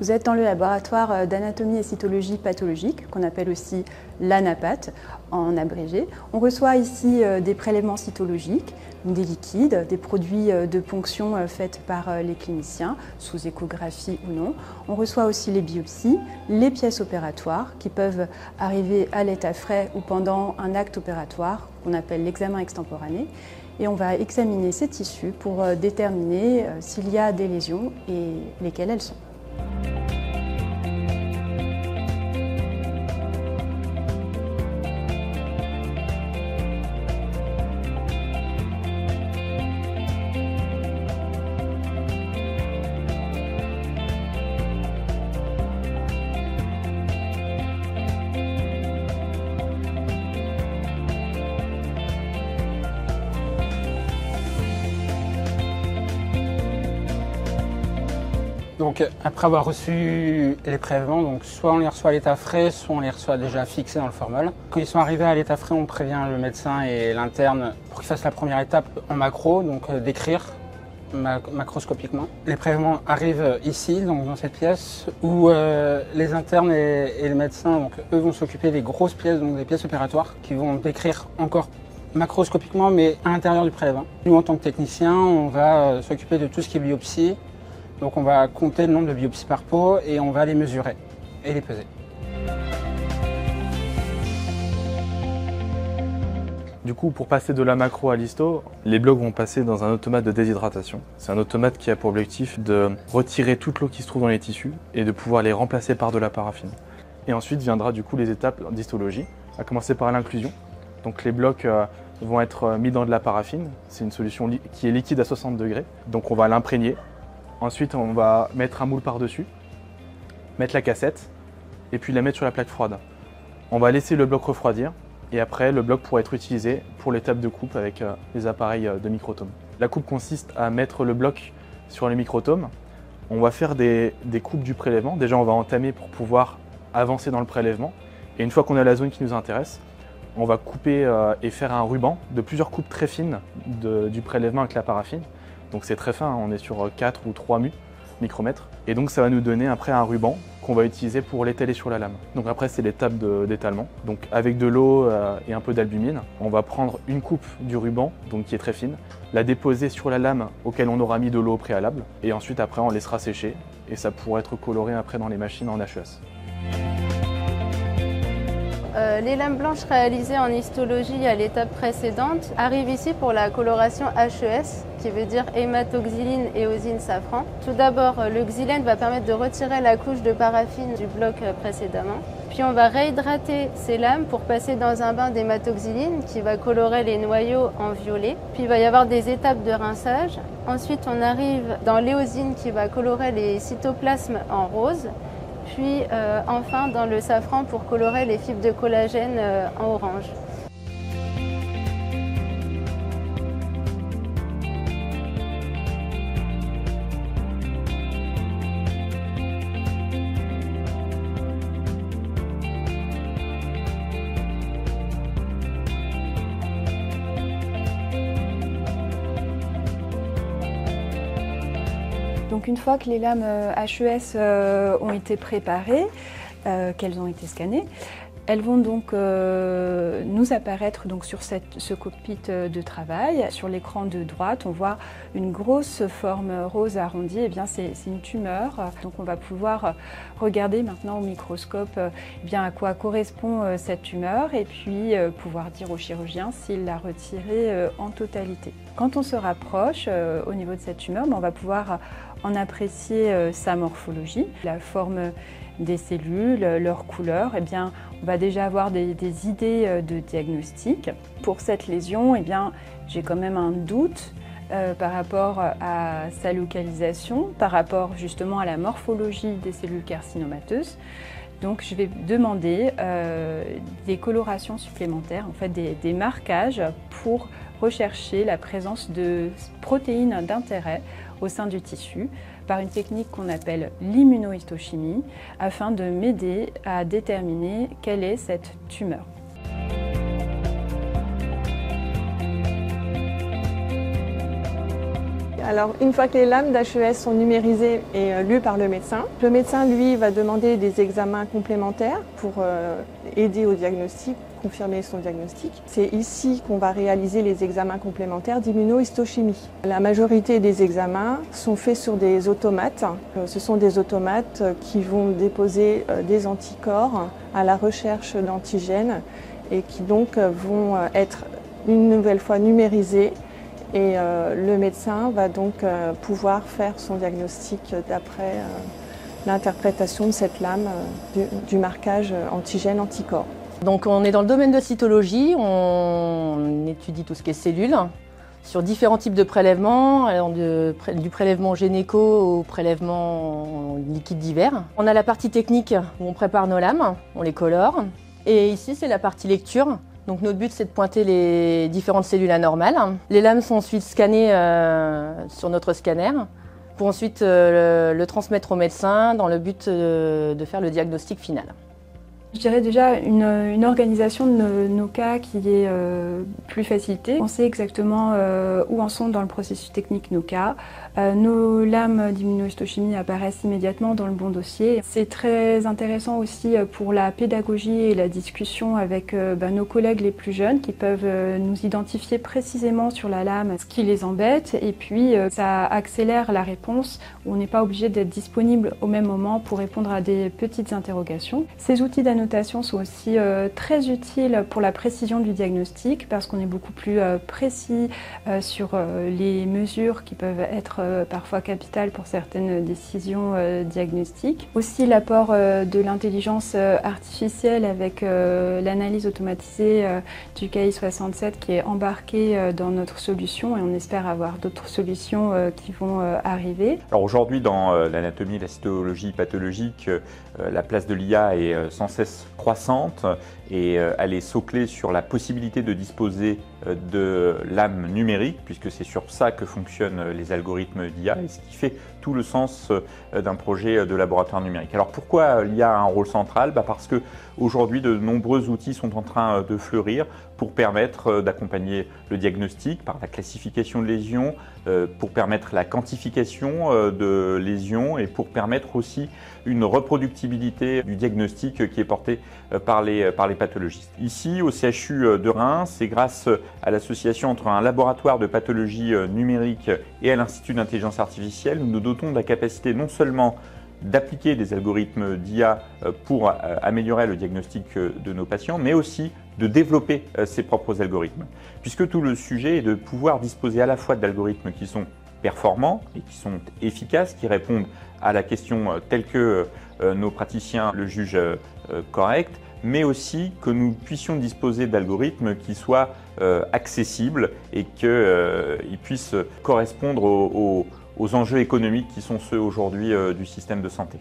Vous êtes dans le laboratoire d'anatomie et cytologie pathologique, qu'on appelle aussi l'ANAPAT en abrégé. On reçoit ici des prélèvements cytologiques, des liquides, des produits de ponction faits par les cliniciens, sous échographie ou non. On reçoit aussi les biopsies, les pièces opératoires qui peuvent arriver à l'état frais ou pendant un acte opératoire qu'on appelle l'examen extemporané. Et on va examiner ces tissus pour déterminer s'il y a des lésions et lesquelles elles sont. Donc après avoir reçu les prélèvements, donc soit on les reçoit à l'état frais, soit on les reçoit déjà fixés dans le formol. Quand ils sont arrivés à l'état frais, on prévient le médecin et l'interne pour qu'ils fassent la première étape en macro, donc décrire macroscopiquement. Les prélèvements arrivent ici, donc dans cette pièce, où les internes et les médecins, donc eux vont s'occuper des grosses pièces, donc des pièces opératoires, qui vont décrire encore macroscopiquement, mais à l'intérieur du prélèvement. Nous, en tant que techniciens, on va s'occuper de tout ce qui est biopsie. Donc on va compter le nombre de biopsies par peau et on va les mesurer et les peser. Du coup, pour passer de la macro à l'histo, les blocs vont passer dans un automate de déshydratation. C'est un automate qui a pour objectif de retirer toute l'eau qui se trouve dans les tissus et de pouvoir les remplacer par de la paraffine. Et ensuite viendra du coup les étapes d'histologie, à commencer par l'inclusion. Donc les blocs vont être mis dans de la paraffine. C'est une solution qui est liquide à 60 degrés. Donc on va l'imprégner. Ensuite, on va mettre un moule par-dessus, mettre la cassette et puis la mettre sur la plaque froide. On va laisser le bloc refroidir et après, le bloc pourra être utilisé pour l'étape de coupe avec les appareils de microtome. La coupe consiste à mettre le bloc sur le microtome. On va faire des coupes du prélèvement. Déjà, on va entamer pour pouvoir avancer dans le prélèvement. Et une fois qu'on a la zone qui nous intéresse, on va couper et faire un ruban de plusieurs coupes très fines du prélèvement avec la paraffine. Donc c'est très fin, hein, on est sur 4 ou 3 micromètres. Et donc ça va nous donner après un ruban qu'on va utiliser pour l'étaler sur la lame. Donc après c'est l'étape d'étalement. Donc avec de l'eau et un peu d'albumine, on va prendre une coupe du ruban, donc qui est très fine, la déposer sur la lame auquel on aura mis de l'eau au préalable. Et ensuite après on laissera sécher et ça pourra être coloré après dans les machines en HES. Les lames blanches réalisées en histologie à l'étape précédente arrivent ici pour la coloration HES, qui veut dire hématoxyline, éosine, safran. Tout d'abord, le xylène va permettre de retirer la couche de paraffine du bloc précédemment. Puis on va réhydrater ces lames pour passer dans un bain d'hématoxyline qui va colorer les noyaux en violet. Puis il va y avoir des étapes de rinçage. Ensuite, on arrive dans l'éosine qui va colorer les cytoplasmes en rose. Puis enfin dans le safran pour colorer les fibres de collagène en orange. Donc une fois que les lames HES ont été préparées, qu'elles ont été scannées, elles vont donc nous apparaître donc sur ce cockpit de travail. Sur l'écran de droite, on voit une grosse forme rose arrondie. Eh bien, c'est une tumeur. Donc on va pouvoir regarder maintenant au microscope eh bien, à quoi correspond cette tumeur et puis pouvoir dire au chirurgien s'il l'a retirée en totalité. Quand on se rapproche au niveau de cette tumeur, on va pouvoir en apprécier sa morphologie, la forme des cellules, leur couleur. Eh bien, on va déjà avoir des idées de diagnostic. Pour cette lésion, eh bien, j'ai quand même un doute par rapport à sa localisation, par rapport justement à la morphologie des cellules carcinomateuses. Donc je vais demander des colorations supplémentaires, en fait des marquages pour rechercher la présence de protéines d'intérêt au sein du tissu par une technique qu'on appelle l'immunohistochimie afin de m'aider à déterminer quelle est cette tumeur. Alors, une fois que les lames d'HES sont numérisées et lues par le médecin, lui, va demander des examens complémentaires pour aider au diagnostic, confirmer son diagnostic. C'est ici qu'on va réaliser les examens complémentaires d'immunohistochimie. La majorité des examens sont faits sur des automates. Ce sont des automates qui vont déposer des anticorps à la recherche d'antigènes et qui donc vont être une nouvelle fois numérisés. Et le médecin va donc pouvoir faire son diagnostic d'après l'interprétation de cette lame du marquage antigène-anticorps. Donc on est dans le domaine de cytologie, on étudie tout ce qui est cellules sur différents types de prélèvements, du prélèvement gynéco au prélèvement liquide divers. On a la partie technique où on prépare nos lames, on les colore. Et ici c'est la partie lecture. Donc notre but c'est de pointer les différentes cellules anormales. Les lames sont ensuite scannées sur notre scanner pour ensuite le transmettre au médecin dans le but de faire le diagnostic final. Je dirais déjà une organisation de nos cas qui est plus facilitée. On sait exactement où en sont dans le processus technique nos cas. Nos lames d'immunohistochimie apparaissent immédiatement dans le bon dossier. C'est très intéressant aussi pour la pédagogie et la discussion avec nos collègues les plus jeunes qui peuvent nous identifier précisément sur la lame ce qui les embête et puis ça accélère la réponse. On n'est pas obligé d'être disponible au même moment pour répondre à des petites interrogations. Ces outils d'annotation sont aussi très utiles pour la précision du diagnostic parce qu'on est beaucoup plus précis sur les mesures qui peuvent être parfois capitales pour certaines décisions diagnostiques. Aussi l'apport de l'intelligence artificielle avec l'analyse automatisée du KI67 qui est embarquée dans notre solution et on espère avoir d'autres solutions qui vont arriver. Alors aujourd'hui dans l'anatomie et la cytologie pathologique, la place de l'IA est sans cesse croissante et elle est soclée sur la possibilité de disposer de lames numériques puisque c'est sur ça que fonctionnent les algorithmes d'IA et ce qui fait tout le sens d'un projet de laboratoire numérique. Alors pourquoi l'IA a un rôle central? Parce que aujourd'hui de nombreux outils sont en train de fleurir pour permettre d'accompagner le diagnostic par la classification de lésions, pour permettre la quantification de lésions et pour permettre aussi une reproductibilité du diagnostic qui est porté par les pathologistes. Ici, au CHU de Reims, c'est grâce à l'association entre un laboratoire de pathologie numérique et à l'Institut d'intelligence artificielle, nous nous dotons de la capacité non seulement d'appliquer des algorithmes d'IA pour améliorer le diagnostic de nos patients, mais aussi de développer ses propres algorithmes. Puisque tout le sujet est de pouvoir disposer à la fois d'algorithmes qui sont performants et qui sont efficaces, qui répondent à la question telle que nos praticiens le jugent correcte, mais aussi que nous puissions disposer d'algorithmes qui soient accessibles et qu'ils puissent correspondre aux enjeux économiques qui sont ceux aujourd'hui du système de santé.